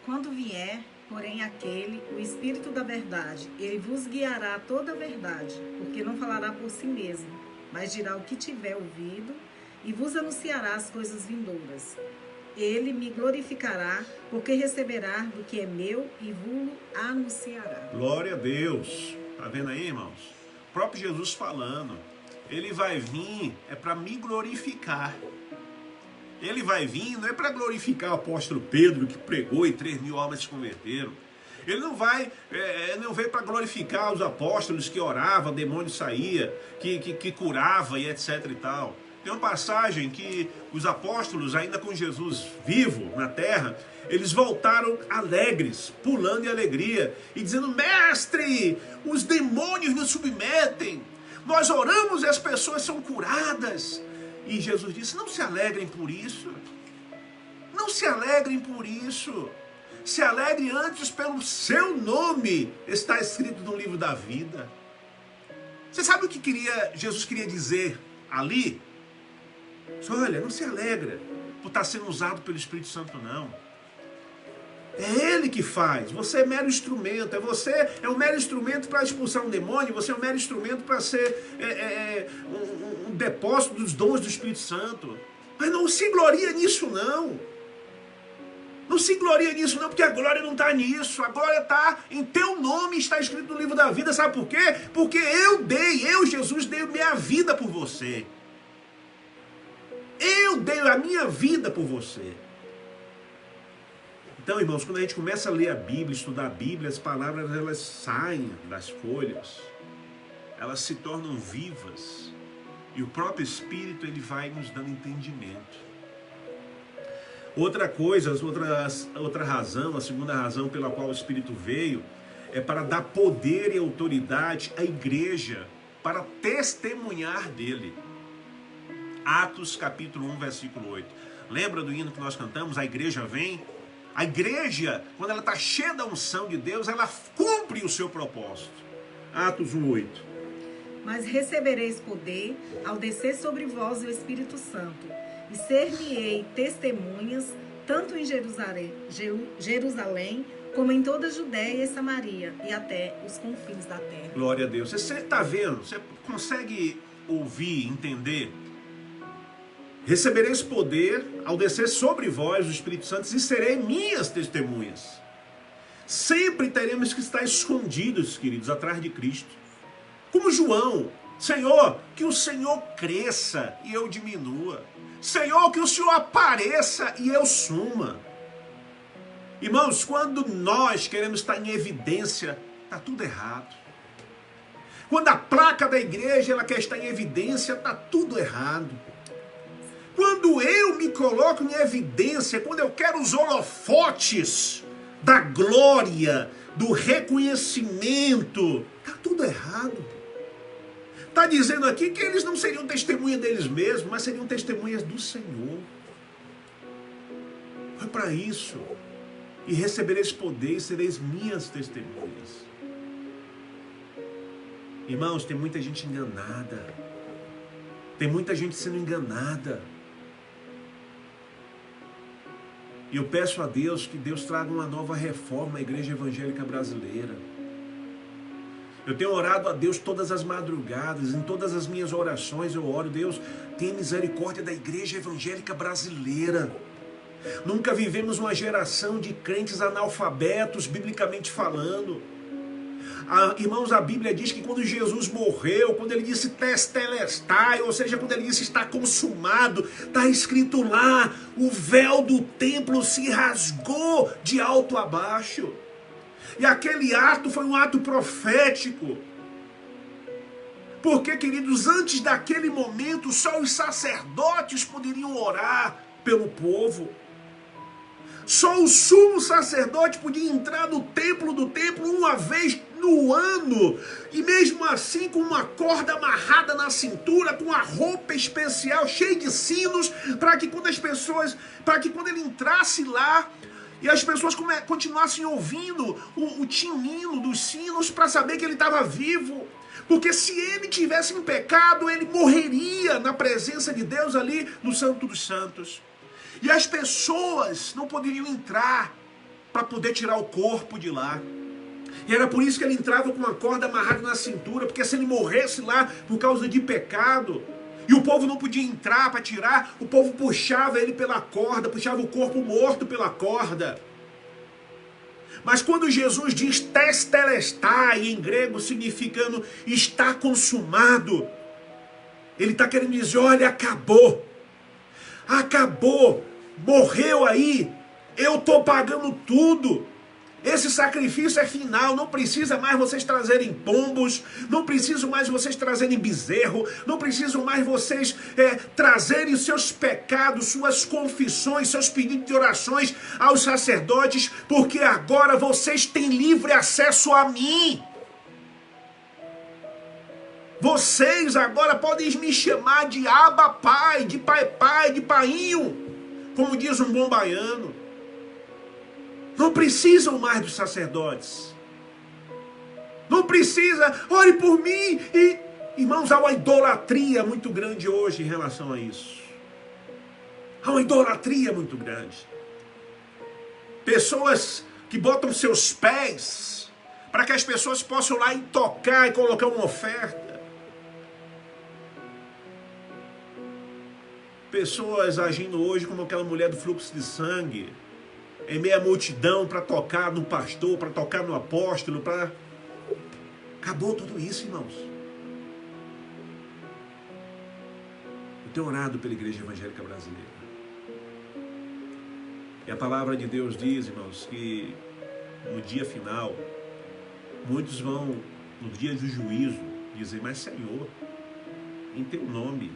Quando vier, porém, aquele, o Espírito da verdade, ele vos guiará a toda a verdade, porque não falará por si mesmo, mas dirá o que tiver ouvido e vos anunciará as coisas vindouras. Ele me glorificará, porque receberá do que é meu e vos anunciará. Glória a Deus. Tá vendo aí, irmãos? O próprio Jesus falando. Ele vai vir para me glorificar. Ele vai vir, não é para glorificar o apóstolo Pedro, que pregou e 3.000 almas se converteram. Ele não veio para glorificar os apóstolos que oravam, demônio saía, que curava e etc e tal. Tem uma passagem que os apóstolos, ainda com Jesus vivo na terra, eles voltaram alegres, pulando em alegria, e dizendo: mestre, os demônios nos submetem, nós oramos e as pessoas são curadas. E Jesus disse: não se alegrem por isso. Não se alegrem por isso. Se alegre antes pelo seu nome está escrito no livro da vida. Você sabe o que Jesus queria dizer ali? Olha, não se alegra por estar sendo usado pelo Espírito Santo, não. É Ele que faz. Você é mero instrumento. Você é um mero instrumento para expulsar um demônio. Você é um mero instrumento para ser um depósito dos dons do Espírito Santo. Mas não se gloria nisso, não. Não se gloria nisso, não, porque a glória não está nisso. A glória está em teu nome, está escrito no livro da vida. Sabe por quê? Porque eu, Jesus, dei minha vida por você. Eu dei a minha vida por você. Então, irmãos, quando a gente começa a ler a Bíblia, estudar a Bíblia, as palavras elas saem das folhas, elas se tornam vivas, e o próprio Espírito ele vai nos dando entendimento. Outra coisa, outra razão, a segunda razão pela qual o Espírito veio, é para dar poder e autoridade à igreja, para testemunhar dele. Atos capítulo 1, versículo 8. Lembra do hino que nós cantamos? A igreja vem. A igreja, quando ela está cheia da unção de Deus, ela cumpre o seu propósito. Atos 1, 8. Mas recebereis poder ao descer sobre vós o Espírito Santo, e ser-me-ei testemunhas, tanto em Jerusalém, como em toda a Judéia e Samaria, e até os confins da terra. Glória a Deus. Você está vendo? Você consegue ouvir, entender? Recebereis poder ao descer sobre vós o Espírito Santo e serei minhas testemunhas. Sempre teremos que estar escondidos, queridos, atrás de Cristo. Como João: Senhor, que o Senhor cresça e eu diminua. Senhor, que o Senhor apareça e eu suma. Irmãos, quando nós queremos estar em evidência, está tudo errado. Quando a placa da igreja ela quer estar em evidência, está tudo errado. Quando eu me coloco em evidência, quando eu quero os holofotes da glória, do reconhecimento, está tudo errado. Está dizendo aqui que eles não seriam testemunha deles mesmos, mas seriam testemunhas do Senhor. Foi para isso. E recebereis poder e sereis minhas testemunhas. Irmãos, tem muita gente enganada. Tem muita gente sendo enganada. E eu peço a Deus que Deus traga uma nova reforma à igreja evangélica brasileira. Eu tenho orado a Deus todas as madrugadas, em todas as minhas orações eu oro: Deus, tenha misericórdia da igreja evangélica brasileira. Nunca vivemos uma geração de crentes analfabetos, biblicamente falando. Irmãos, a Bíblia diz que quando Jesus morreu, quando ele disse testelestai, ou seja, quando ele disse está consumado, está escrito lá, o véu do templo se rasgou de alto a baixo. E aquele ato foi um ato profético. Porque, queridos, antes daquele momento, só os sacerdotes poderiam orar pelo povo. Só o sumo sacerdote podia entrar no templo do templo uma vez no ano. E mesmo assim com uma corda amarrada na cintura, com uma roupa especial, cheia de sinos, para que quando ele entrasse lá, E as pessoas continuassem ouvindo o tinindo dos sinos para saber que ele estava vivo. Porque se ele tivesse em pecado, ele morreria na presença de Deus ali no Santo dos Santos. E as pessoas não poderiam entrar para poder tirar o corpo de lá. E era por isso que ele entrava com uma corda amarrada na cintura, porque se ele morresse lá por causa de pecado, e o povo não podia entrar para tirar, o povo puxava ele pela corda, puxava o corpo morto pela corda. Mas quando Jesus diz testelestai, em grego significando está consumado, ele está querendo dizer, olha, acabou, morreu aí, eu estou pagando tudo. Esse sacrifício é final, não precisa mais vocês trazerem pombos, não precisam mais vocês trazerem bezerro, não precisam mais vocês trazerem seus pecados, suas confissões, seus pedidos de orações aos sacerdotes, porque agora vocês têm livre acesso a mim. Vocês agora podem me chamar de Abba Pai, de Pai, de Painho, como diz um bom baiano. Não precisam mais dos sacerdotes. Não precisa, ore por mim. E, irmãos, há uma idolatria muito grande hoje em relação a isso. Há uma idolatria muito grande. Pessoas que botam seus pés para que as pessoas possam lá e tocar e colocar uma oferta. Pessoas agindo hoje como aquela mulher do fluxo de sangue, em meia multidão, para tocar no pastor, para tocar no apóstolo, para... Acabou tudo isso, irmãos. Eu tenho orado pela Igreja Evangélica Brasileira. E a palavra de Deus diz, irmãos, que no dia final, muitos vão, no dia do juízo, dizer, mas Senhor, em teu nome,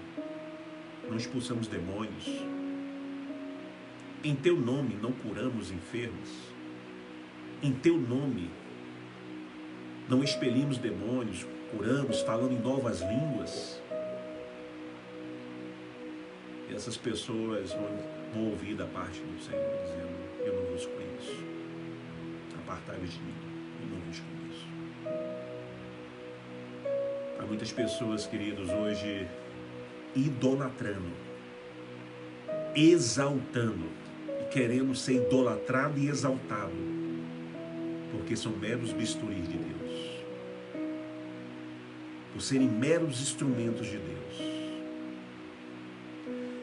não expulsamos demônios. Em teu nome não curamos enfermos. Em teu nome não expelimos demônios, curamos, falando em novas línguas. E essas pessoas vão ouvir da parte do Senhor, dizendo, eu não vos conheço. Apartai-vos de mim, eu não vos conheço. Há muitas pessoas, queridos, hoje idolatrando, exaltando, querendo ser idolatrado e exaltado, porque são meros bisturis de Deus, por serem meros instrumentos de Deus.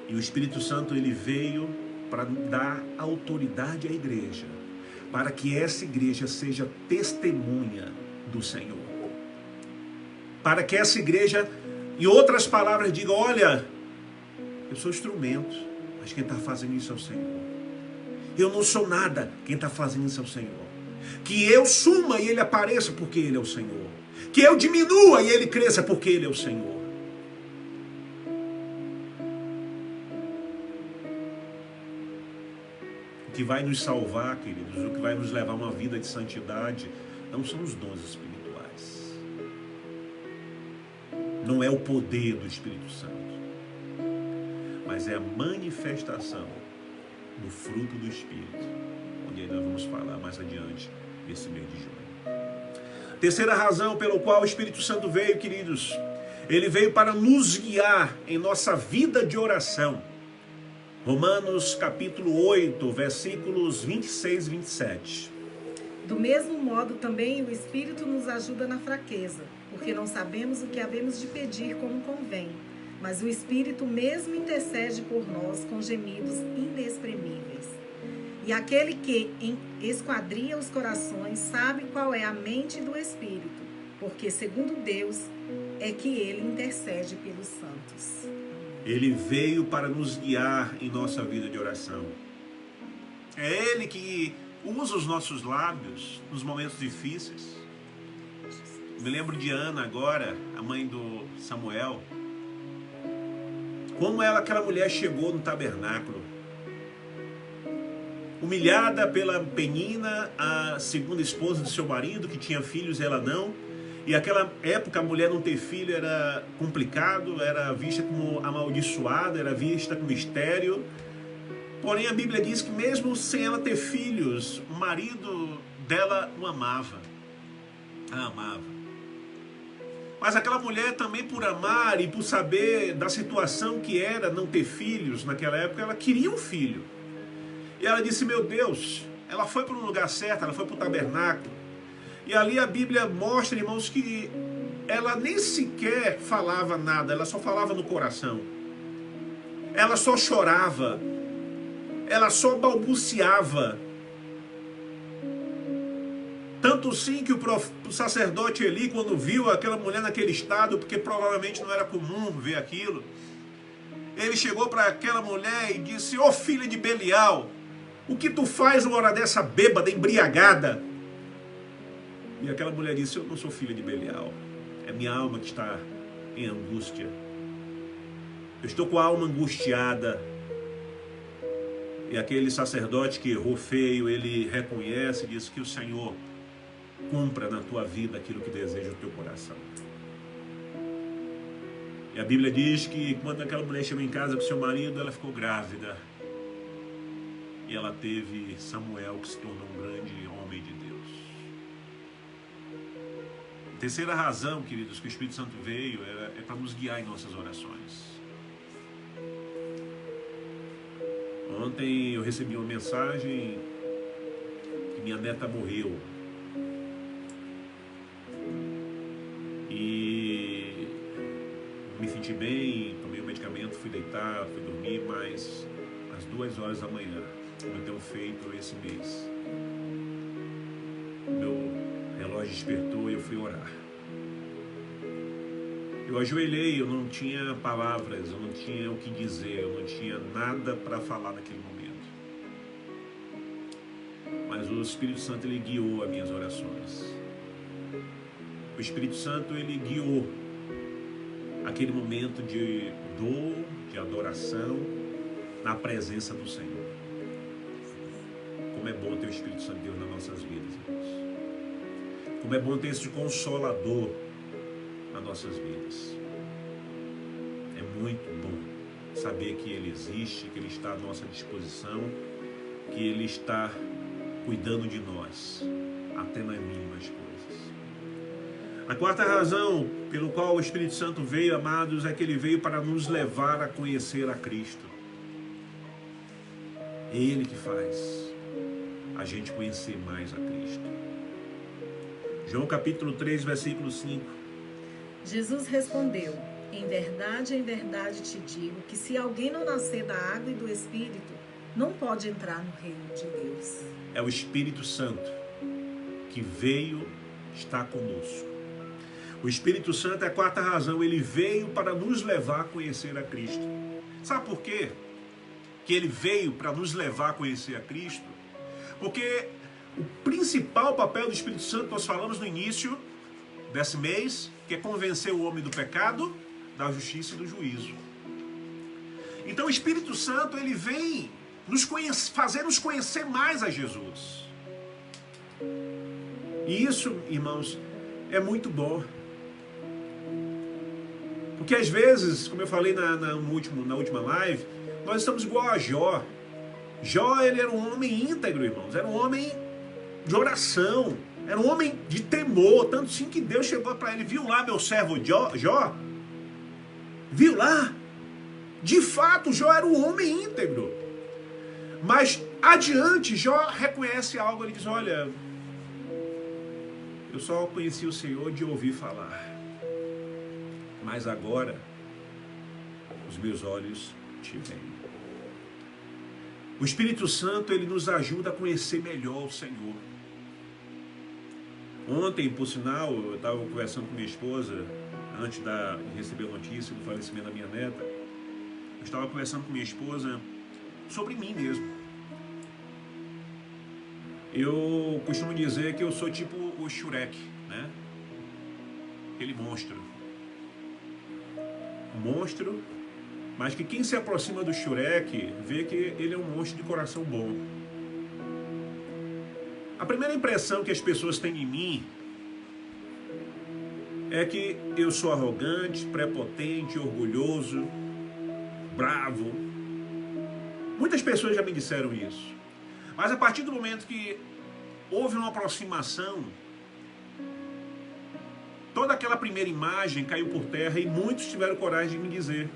E o Espírito Santo, ele veio para dar autoridade à igreja, para que essa igreja seja testemunha do Senhor, para que essa igreja, em outras palavras, diga, olha, eu sou instrumento, mas quem está fazendo isso é o Senhor. Eu não sou nada, quem está fazendo isso é o Senhor. Que eu suma e Ele apareça porque Ele é o Senhor. Que eu diminua e Ele cresça porque Ele é o Senhor. O que vai nos salvar, queridos, o que vai nos levar a uma vida de santidade, não são os dons espirituais. Não é o poder do Espírito Santo, mas é a manifestação do fruto do Espírito, onde nós vamos falar mais adiante nesse mês de junho. Terceira razão pelo qual o Espírito Santo veio, queridos, ele veio para nos guiar em nossa vida de oração. Romanos capítulo 8, versículos 26 e 27. Do mesmo modo também o Espírito nos ajuda na fraqueza, porque não sabemos o que havemos de pedir como convém. Mas o Espírito mesmo intercede por nós com gemidos inexprimíveis. E aquele que esquadria os corações sabe qual é a mente do Espírito, porque segundo Deus é que ele intercede pelos santos. Ele veio para nos guiar em nossa vida de oração. É Ele que usa os nossos lábios nos momentos difíceis. Me lembro de Ana agora, a mãe do Samuel. Como aquela mulher chegou no tabernáculo, humilhada pela Penina, a segunda esposa do seu marido, que tinha filhos e ela não. E naquela época a mulher não ter filho era complicado, era vista como amaldiçoada, era vista como estéril. Porém, a Bíblia diz que mesmo sem ela ter filhos, o marido dela o amava. A amava. Mas aquela mulher também, por amar e por saber da situação que era não ter filhos naquela época, ela queria um filho. E ela disse, meu Deus, ela foi para um lugar certo, ela foi para o tabernáculo. E ali a Bíblia mostra, irmãos, que ela nem sequer falava nada, ela só falava no coração. Ela só chorava. Ela só balbuciava. Tanto sim que o sacerdote Eli, quando viu aquela mulher naquele estado, porque provavelmente não era comum ver aquilo, ele chegou para aquela mulher e disse, ô filha de Belial, o que tu faz uma hora dessa bêbada, embriagada? E aquela mulher disse, eu não sou filha de Belial, é minha alma que está em angústia. Eu estou com a alma angustiada. E aquele sacerdote que errou feio, ele reconhece e diz que o Senhor cumpra na tua vida aquilo que deseja o teu coração. E a Bíblia diz que quando aquela mulher chegou em casa com seu marido, ela ficou grávida. E ela teve Samuel, que se tornou um grande homem de Deus. A terceira razão, queridos, que o Espírito Santo veio é para nos guiar em nossas orações. Ontem eu recebi uma mensagem que minha neta morreu. E me senti bem, tomei o medicamento, fui deitar, fui dormir, mas às 2 horas da manhã, como eu tenho feito esse mês, meu relógio despertou e eu fui orar. Eu ajoelhei, eu não tinha palavras, eu não tinha o que dizer, eu não tinha nada para falar naquele momento. Mas o Espírito Santo, ele guiou as minhas orações. O Espírito Santo, ele guiou aquele momento de dor, de adoração, na presença do Senhor. Como é bom ter o Espírito Santo de Deus nas nossas vidas, irmãos. Como é bom ter esse Consolador nas nossas vidas. É muito bom saber que Ele existe, que Ele está à nossa disposição, que Ele está cuidando de nós, até nas mínimas coisas. A quarta razão pelo qual o Espírito Santo veio, amados, é que Ele veio para nos levar a conhecer a Cristo. É Ele que faz a gente conhecer mais a Cristo. João capítulo 3, versículo 5. Jesus respondeu, em verdade te digo, que se alguém não nascer da água e do Espírito, não pode entrar no reino de Deus. É o Espírito Santo que veio estar conosco. O Espírito Santo é a quarta razão, ele veio para nos levar a conhecer a Cristo. Sabe por quê? Que ele veio para nos levar a conhecer a Cristo? Porque o principal papel do Espírito Santo, nós falamos no início desse mês, que é convencer o homem do pecado, da justiça e do juízo. Então o Espírito Santo, ele vem fazer nos conhecer mais a Jesus. E isso, irmãos, é muito bom. Porque às vezes, como eu falei na última live, nós estamos igual a Jó. Jó, ele era um homem íntegro, irmãos. Era um homem de oração. Era um homem de temor. Tanto sim que Deus chegou para ele. Viu lá meu servo Jó? Viu lá? De fato, Jó era um homem íntegro. Mas adiante, Jó reconhece algo. Ele diz, olha, eu só conheci o Senhor de ouvir falar. Mas agora, os meus olhos te veem. O Espírito Santo, ele nos ajuda a conhecer melhor o Senhor. Ontem, por sinal, eu estava conversando com minha esposa, antes de receber a notícia do falecimento da minha neta. Eu estava conversando com minha esposa sobre mim mesmo. Eu costumo dizer que eu sou tipo o Shrek, né? Aquele monstro. Monstro, mas que quem se aproxima do Shrek vê que ele é um monstro de coração bom. A primeira impressão que as pessoas têm de mim é que eu sou arrogante, prepotente, orgulhoso, bravo. Muitas pessoas já me disseram isso. Mas a partir do momento que houve uma aproximação, toda aquela primeira imagem caiu por terra e muitos tiveram coragem de me dizer.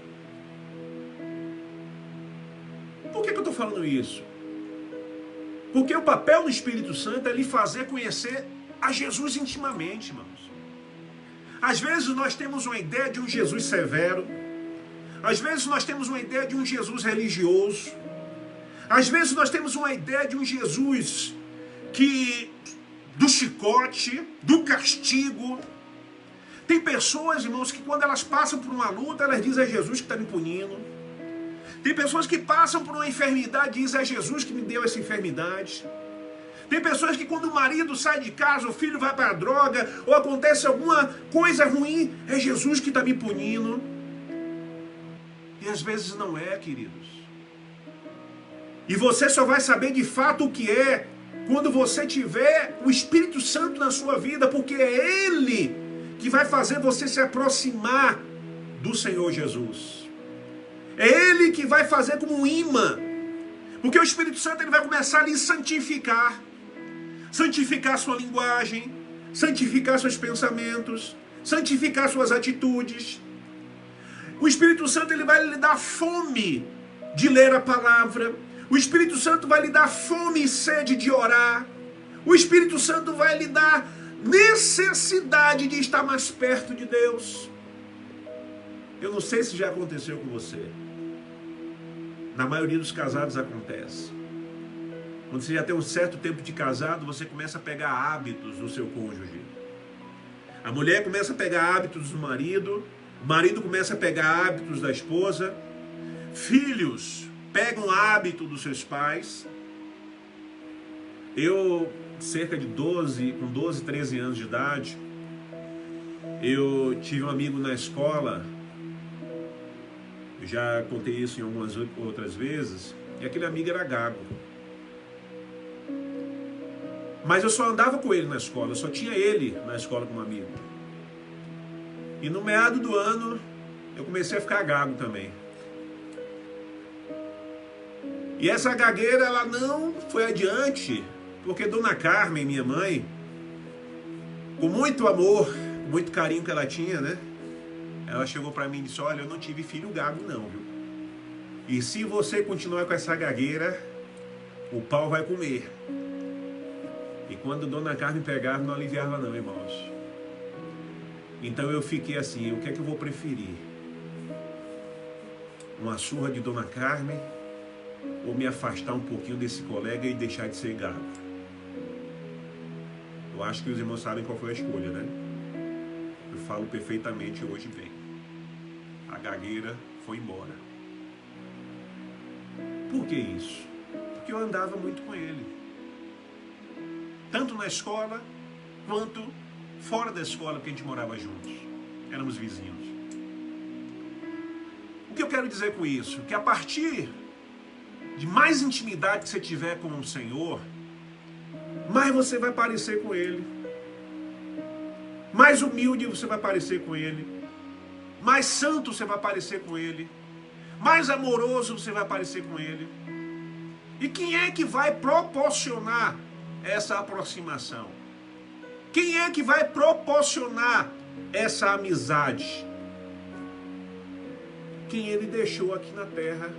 Por que eu estou falando isso? Porque o papel do Espírito Santo é lhe fazer conhecer a Jesus intimamente, irmãos. Às vezes nós temos uma ideia de um Jesus severo. Às vezes nós temos uma ideia de um Jesus religioso. Às vezes nós temos uma ideia de um Jesus do chicote, do castigo. Tem pessoas, irmãos, que quando elas passam por uma luta, elas dizem: é Jesus que está me punindo. Tem pessoas que passam por uma enfermidade e dizem: é Jesus que me deu essa enfermidade. Tem pessoas que quando o marido sai de casa, o filho vai para a droga, ou acontece alguma coisa ruim, é Jesus que está me punindo. E às vezes não é, queridos. E você só vai saber de fato o que é quando você tiver o Espírito Santo na sua vida, porque é Ele que vai fazer você se aproximar do Senhor Jesus. É Ele que vai fazer como um imã. Porque o Espírito Santo ele vai começar a lhe santificar. Santificar sua linguagem, santificar seus pensamentos, santificar suas atitudes. O Espírito Santo ele vai lhe dar fome de ler a palavra. O Espírito Santo vai lhe dar fome e sede de orar. O Espírito Santo vai lhe dar necessidade de estar mais perto de Deus. Eu não sei se já aconteceu com você. Na maioria dos casados acontece. Quando você já tem um certo tempo de casado, você começa a pegar hábitos do seu cônjuge. A mulher começa a pegar hábitos do marido, o marido começa a pegar hábitos da esposa, filhos pegam hábito dos seus pais. Eu, cerca de 12, 13 anos de idade, eu tive um amigo na escola, eu já contei isso em algumas outras vezes, e aquele amigo era gago. Mas eu só andava com ele na escola, só tinha ele na escola como amigo. E no meado do ano, eu comecei a ficar gago também. E essa gagueira, ela não foi adiante, porque Dona Carmen, minha mãe, com muito amor, com muito carinho que ela tinha, né? Ela chegou pra mim e disse: olha, eu não tive filho gago não, viu? E se você continuar com essa gagueira, o pau vai comer. E quando Dona Carmen pegava, não aliviava não, irmãos. Então eu fiquei assim: o que é que eu vou preferir? Uma surra de Dona Carmen ou me afastar um pouquinho desse colega e deixar de ser gago? Eu acho que os irmãos sabem qual foi a escolha, né? Eu falo perfeitamente hoje bem. A gagueira foi embora. Por que isso? Porque eu andava muito com ele. Tanto na escola, quanto fora da escola, porque a gente morava juntos. Éramos vizinhos. O que eu quero dizer com isso? Que a partir de mais intimidade que você tiver com o Senhor, mais você vai parecer com Ele. Mais humilde você vai parecer com Ele. Mais santo você vai parecer com Ele. Mais amoroso você vai parecer com Ele. E quem é que vai proporcionar essa aproximação? Quem é que vai proporcionar essa amizade? Quem Ele deixou aqui na terra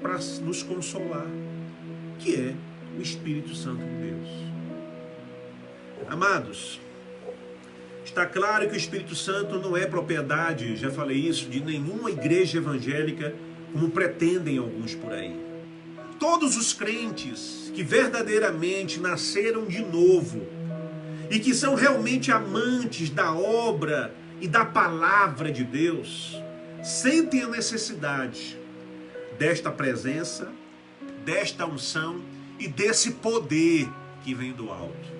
para nos consolar, que é o Espírito Santo de Deus. Amados, está claro que o Espírito Santo não é propriedade, já falei isso, de nenhuma igreja evangélica, como pretendem alguns por aí. Todos os crentes que verdadeiramente nasceram de novo e que são realmente amantes da obra e da palavra de Deus, sentem a necessidade desta presença, desta unção e desse poder que vem do alto.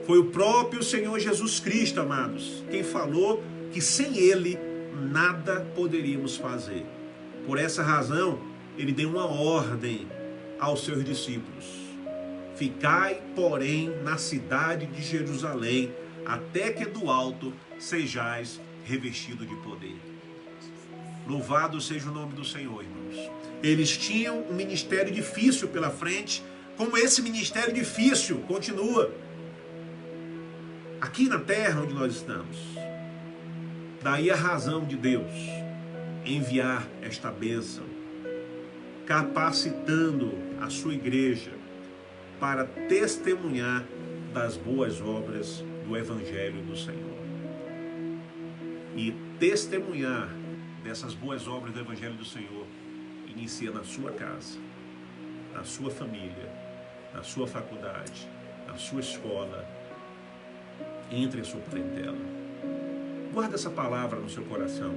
Foi o próprio Senhor Jesus Cristo, amados, quem falou que sem Ele nada poderíamos fazer. Por essa razão, Ele deu uma ordem aos seus discípulos: ficai, porém, na cidade de Jerusalém, até que do alto sejais revestido de poder. Louvado seja o nome do Senhor, irmãos. Eles tinham um ministério difícil pela frente, como esse ministério difícil continua aqui na terra onde nós estamos. Daí a razão de Deus enviar esta bênção, capacitando a sua igreja para testemunhar das boas obras do Evangelho do Senhor. E testemunhar dessas boas obras do Evangelho do Senhor inicia na sua casa, na sua família, na sua faculdade, na sua escola, entre a sua parentela. Guarda essa palavra no seu coração.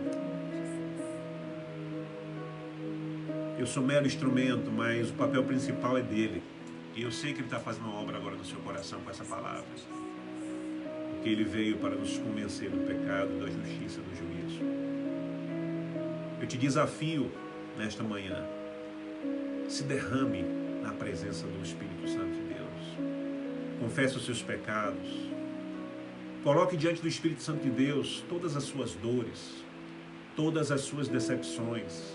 Eu sou mero instrumento, mas o papel principal é dele. E eu sei que ele está fazendo uma obra agora no seu coração com essa palavra. Porque ele veio para nos convencer do pecado, da justiça, do juízo. Eu te desafio nesta manhã. Se derrame na presença do Espírito Santo de Deus. Confesse os seus pecados. Coloque diante do Espírito Santo de Deus todas as suas dores, todas as suas decepções,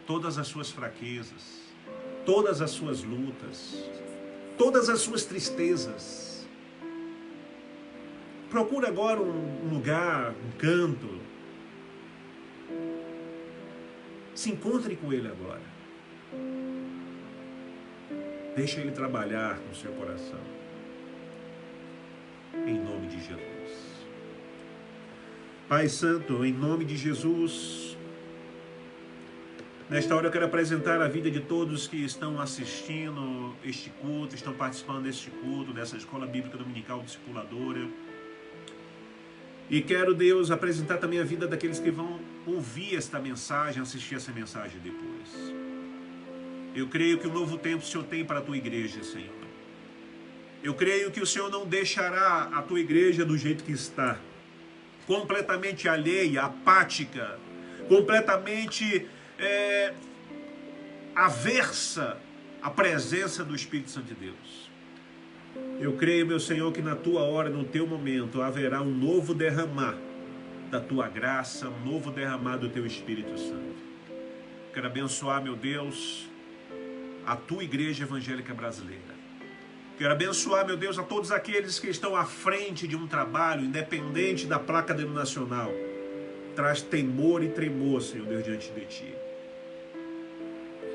todas as suas fraquezas, todas as suas lutas, todas as suas tristezas. Procure agora um lugar, um canto. Se encontre com Ele agora. Deixa Ele trabalhar no seu coração. Em nome de Jesus. Pai Santo, em nome de Jesus, nesta hora eu quero apresentar a vida de todos que estão assistindo este culto, estão participando deste culto, dessa Escola Bíblica Dominical Discipuladora. E quero, Deus, apresentar também a vida daqueles que vão ouvir esta mensagem, assistir essa mensagem depois. Eu creio que um novo tempo o Senhor tem para a tua igreja, Senhor. Eu creio que o Senhor não deixará a tua igreja do jeito que está, completamente alheia, apática, completamente aversa à presença do Espírito Santo de Deus. Eu creio, meu Senhor, que na tua hora, no teu momento, haverá um novo derramar da tua graça, um novo derramar do teu Espírito Santo. Quero abençoar, meu Deus, a tua igreja evangélica brasileira. Quero abençoar, meu Deus, a todos aqueles que estão à frente de um trabalho, independente da placa denominacional. Traz temor e tremor, Senhor Deus, diante de Ti.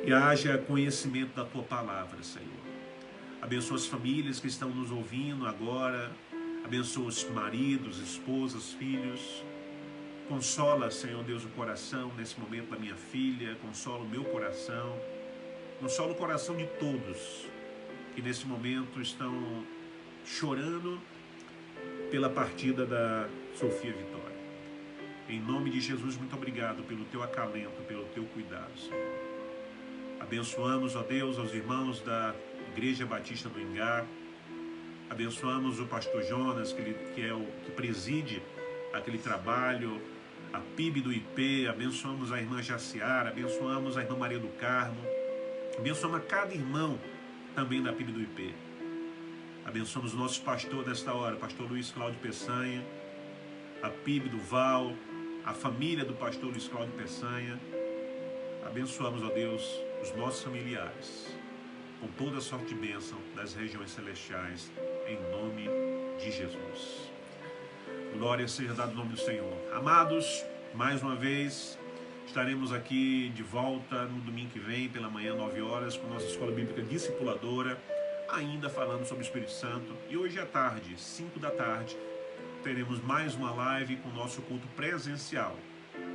E haja conhecimento da Tua palavra, Senhor. Abençoa as famílias que estão nos ouvindo agora. Abençoa os maridos, esposas, filhos. Consola, Senhor Deus, o coração nesse momento da minha filha. Consola o meu coração. Consola o coração de todos que nesse momento estão chorando pela partida da Sofia Vitória. Em nome de Jesus, muito obrigado pelo teu acalento, pelo teu cuidado, Senhor. Abençoamos, ó Deus, aos irmãos da Igreja Batista do Ingá. Abençoamos o pastor Jonas, que preside aquele trabalho, a PIB do IP. Abençoamos a irmã Jaciara, abençoamos a irmã Maria do Carmo. Abençoamos a cada irmão também da PIB do IP. Abençoamos o nosso pastor nesta hora, pastor Luiz Cláudio Peçanha, a PIB do Val, a família do pastor Luiz Cláudio Peçanha. Abençoamos, ó Deus, os nossos familiares, com toda a sorte de bênção das regiões celestiais, em nome de Jesus. Glória seja dada no nome do Senhor. Amados, mais uma vez, estaremos aqui de volta no domingo que vem, pela manhã, 9 horas, com a nossa Escola Bíblica Discipuladora, ainda falando sobre o Espírito Santo. E hoje à tarde, 5 da tarde, teremos mais uma live com o nosso culto presencial,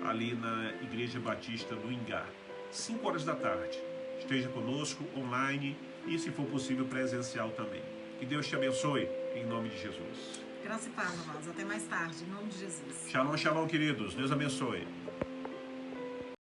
ali na Igreja Batista do Ingá. 5 horas da tarde. Esteja conosco, online, e se for possível, presencial também. Que Deus te abençoe, em nome de Jesus. Graça e paz, amados. Até mais tarde, em nome de Jesus. Shalom, shalom, queridos. Deus abençoe.